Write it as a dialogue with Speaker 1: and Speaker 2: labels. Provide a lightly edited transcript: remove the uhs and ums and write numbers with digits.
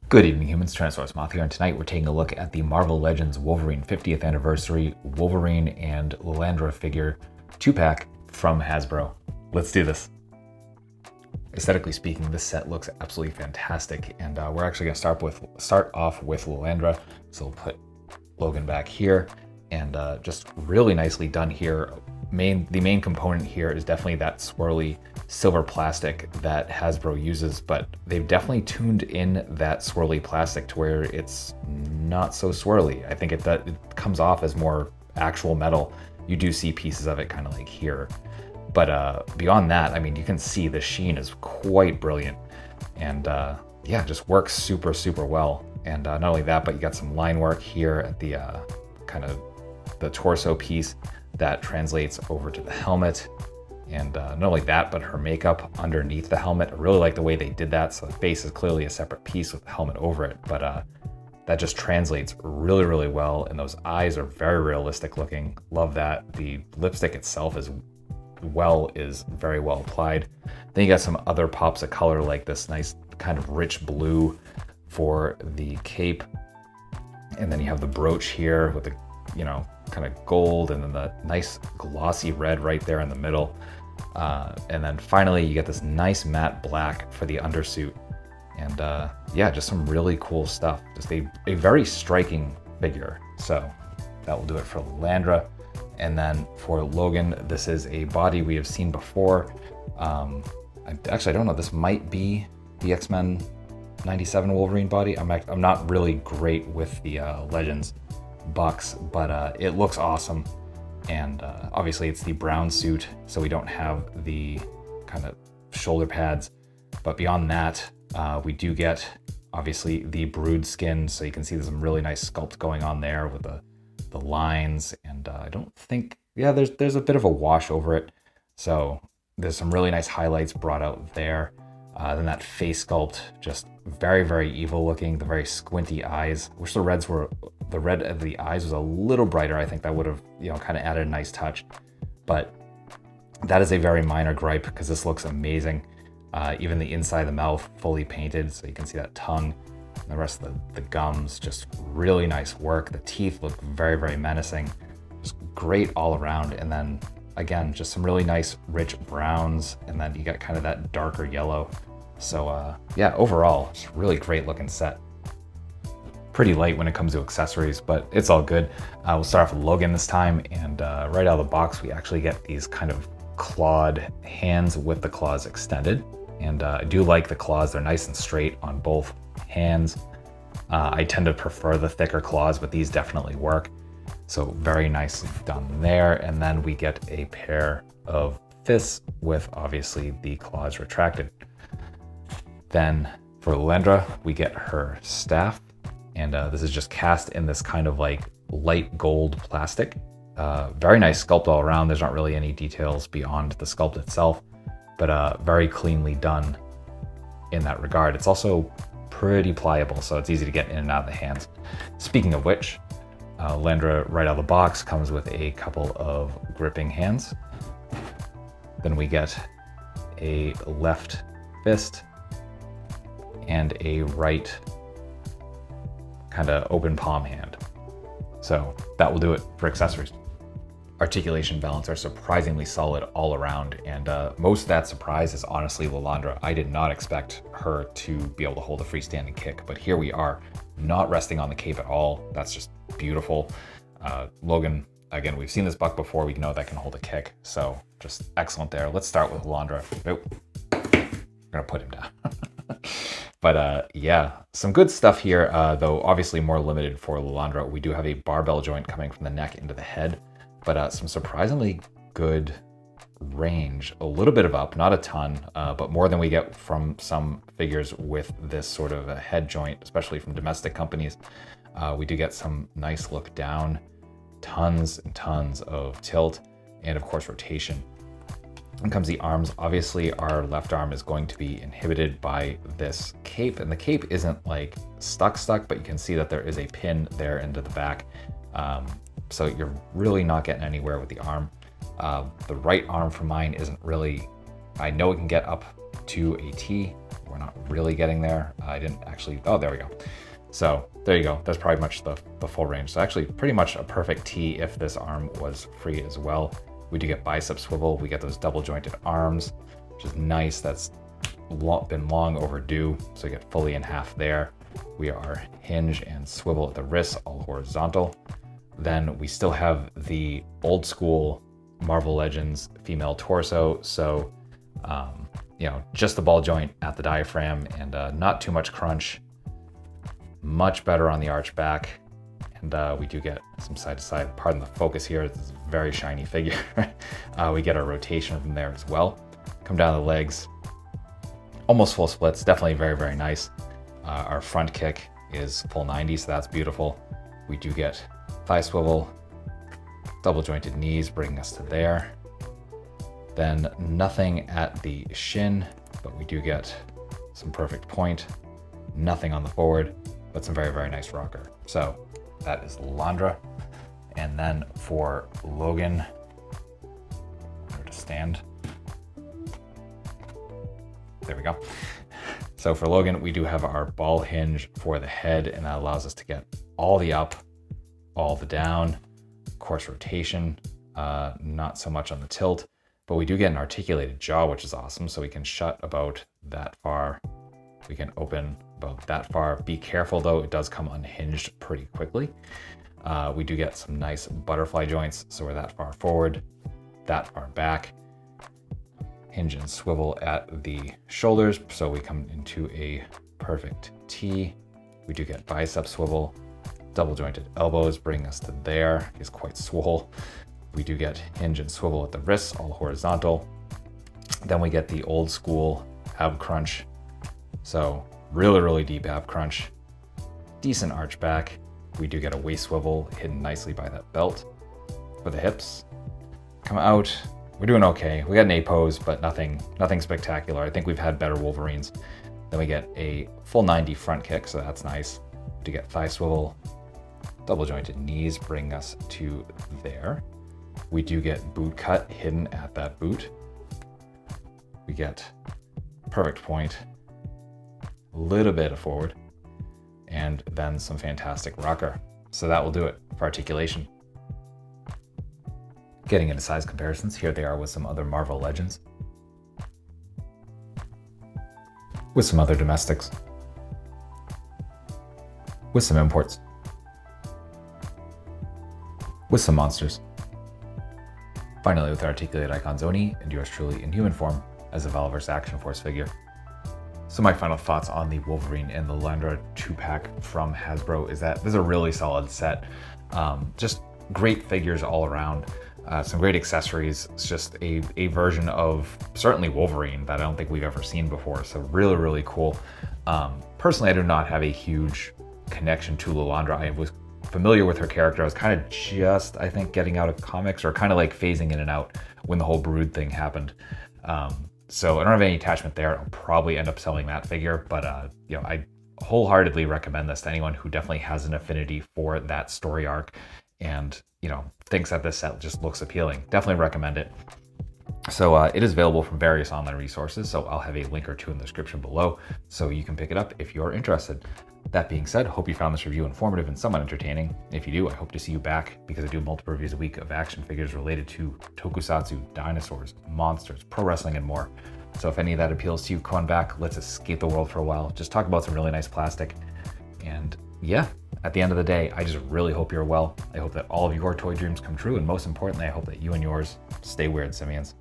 Speaker 1: Good evening, humans. Tyrannosaurusmoth here, and tonight we're taking a look at the Marvel Legends Wolverine 50th Anniversary Wolverine and Lilandra figure 2-pack from Hasbro. Let's do this. Aesthetically speaking, this set looks absolutely fantastic, and we're actually going to start off with Lilandra. So we'll put Logan back here, and just really nicely done here. The main component here is definitely that swirly silver plastic that Hasbro uses, but they've definitely tuned in that swirly plastic to where it's not so swirly. I think it comes off as more actual metal. You do see pieces of it kind of like here, but beyond that, I mean, you can see the sheen is quite brilliant, and yeah, just works super well. And not only that, but you got some line work here at the kind of the torso piece that translates over to the helmet. And not only that, but her makeup underneath the helmet. I really like the way they did that. So the face is clearly a separate piece with the helmet over it, but that just translates really well. And those eyes are very realistic looking. Love that. The lipstick itself is very well applied. Then you got some other pops of color, like this nice kind of rich blue for the cape. And then you have the brooch here with the, you know, kind of gold, and then the nice glossy red right there in the middle. And then finally you get this nice matte black for the undersuit. And yeah, just some really cool stuff. Just a very striking figure. So that will do it for Lilandra. And then for Logan, this is a body we have seen before. Actually, I don't know, this might be the X-Men 97 Wolverine body. I'm not really great with the Legends bucks, but it looks awesome. And obviously it's the brown suit, so we don't have the kind of shoulder pads. But beyond that, we do get obviously the brood skin, so you can see there's some really nice sculpt going on there with the lines. And I don't think, yeah, there's a bit of a wash over it, so there's some really nice highlights brought out there. Then that face sculpt, just very evil looking. The very squinty eyes. Wish the red of the eyes was a little brighter. I think that would have, you know, kind of added a nice touch. But that is a very minor gripe, because this looks amazing. Even the inside of the mouth fully painted, so you can see that tongue. And the rest of the gums, just really nice work. The teeth look very menacing. Just great all around. And then again, just some really nice rich browns, and then you got kind of that darker yellow. So yeah, overall, it's a really great looking set. Pretty light when it comes to accessories, but it's all good. We'll start off with Logan this time, and right out of the box, we actually get these kind of clawed hands with the claws extended. And I do like the claws. They're nice and straight on both hands. I tend to prefer the thicker claws, but these definitely work. So very nicely done there. And then we get a pair of fists with obviously the claws retracted. Then for Lilandra, we get her staff, and this is just cast in this kind of like light gold plastic. Very nice sculpt all around. There's not really any details beyond the sculpt itself, but very cleanly done in that regard. It's also pretty pliable, so it's easy to get in and out of the hands. Speaking of which, Lilandra right out of the box comes with a couple of gripping hands. Then we get a left fist and a right kind of open palm hand. So that will do it for accessories. Articulation, balance are surprisingly solid all around, and most of that surprise is honestly Lilandra. I did not expect her to be able to hold a freestanding kick, but here we are, not resting on the cape at all. That's just beautiful. Logan, again, we've seen this buck before. We know that can hold a kick, so just excellent there. Let's start with Lilandra. Oh, I'm gonna put him down. But yeah, some good stuff here, though obviously more limited for Lilandra. We do have a barbell joint coming from the neck into the head, but some surprisingly good range. A little bit of up, not a ton, but more than we get from some figures with this sort of a head joint, especially from domestic companies. We do get some nice look down, tons and tons of tilt, and of course rotation. Then comes the arms. Obviously our left arm is going to be inhibited by this cape, and the cape isn't like stuck, but you can see that there is a pin there into the back. So you're really not getting anywhere with the arm. The right arm for mine isn't really, I know it can get up to a T, we're not really getting there. I didn't actually, oh, there we go. So there you go. That's probably much the full range. So actually pretty much a perfect T if this arm was free as well. We do get bicep swivel. We get those double jointed arms, which is nice. That's been long overdue. So we get fully in half there. We are hinge and swivel at the wrists, all horizontal. Then we still have the old school Marvel Legends female torso. So, just the ball joint at the diaphragm and not too much crunch. Much better on the arch back. And we do get some side to side. Pardon the focus here. This is a very shiny figure. We get our rotation from there as well. Come down the legs. Almost full splits. Definitely very, very nice. Our front kick is full 90, so that's beautiful. We do get thigh swivel, double jointed knees, bringing us to there. Then nothing at the shin, but we do get some perfect point. Nothing on the forward, but some very, very nice rocker. So that is Lilandra. And then for Logan, where to stand? There we go. So for Logan, we do have our ball hinge for the head, and that allows us to get all the up, all the down, of course rotation, not so much on the tilt, but we do get an articulated jaw, which is awesome. So we can shut about that far. We can open about that far. Be careful though, it does come unhinged pretty quickly. We do get some nice butterfly joints. So we're that far forward, that far back. Hinge and swivel at the shoulders, so we come into a perfect T. We do get bicep swivel, double jointed elbows bring us to there. He's quite swole. We do get hinge and swivel at the wrists, all horizontal. Then we get the old school ab crunch. So really, really deep ab crunch. Decent arch back. We do get a waist swivel hidden nicely by that belt. For the hips, come out. We're doing okay. We got an A pose, but nothing spectacular. I think we've had better Wolverines. Then we get a full 90 front kick, so that's nice. To get thigh swivel, double jointed knees bring us to there. We do get boot cut hidden at that boot. We get perfect point, a little bit of forward, and then some fantastic rocker. So that will do it for articulation. Getting into size comparisons, here they are with some other Marvel Legends. With some other domestics. With some imports. With some monsters. Finally with articulated icons Oni and yours truly in human form as a Valverse Action Force figure. So my final thoughts on the Wolverine and the Lilandra 2-pack from Hasbro is that this is a really solid set. Just great figures all around. Some great accessories. It's just a version of certainly Wolverine that I don't think we've ever seen before. So really, really cool. Personally, I do not have a huge connection to Lilandra. I was familiar with her character. I was kind of just, I think, getting out of comics or kind of like phasing in and out when the whole Brood thing happened. So I don't have any attachment there. I'll probably end up selling that figure, but I wholeheartedly recommend this to anyone who definitely has an affinity for that story arc and thinks that this set just looks appealing. Definitely recommend it. So it is available from various online resources, so I'll have a link or two in the description below so you can pick it up if you're interested. That being said, hope you found this review informative and somewhat entertaining. If you do, I hope to see you back because I do multiple reviews a week of action figures related to tokusatsu, dinosaurs, monsters, pro wrestling, and more. So if any of that appeals to you, come on back. Let's escape the world for a while. Just talk about some really nice plastic. And yeah, at the end of the day, I just really hope you're well. I hope that all of your toy dreams come true. And most importantly, I hope that you and yours stay weird, simians.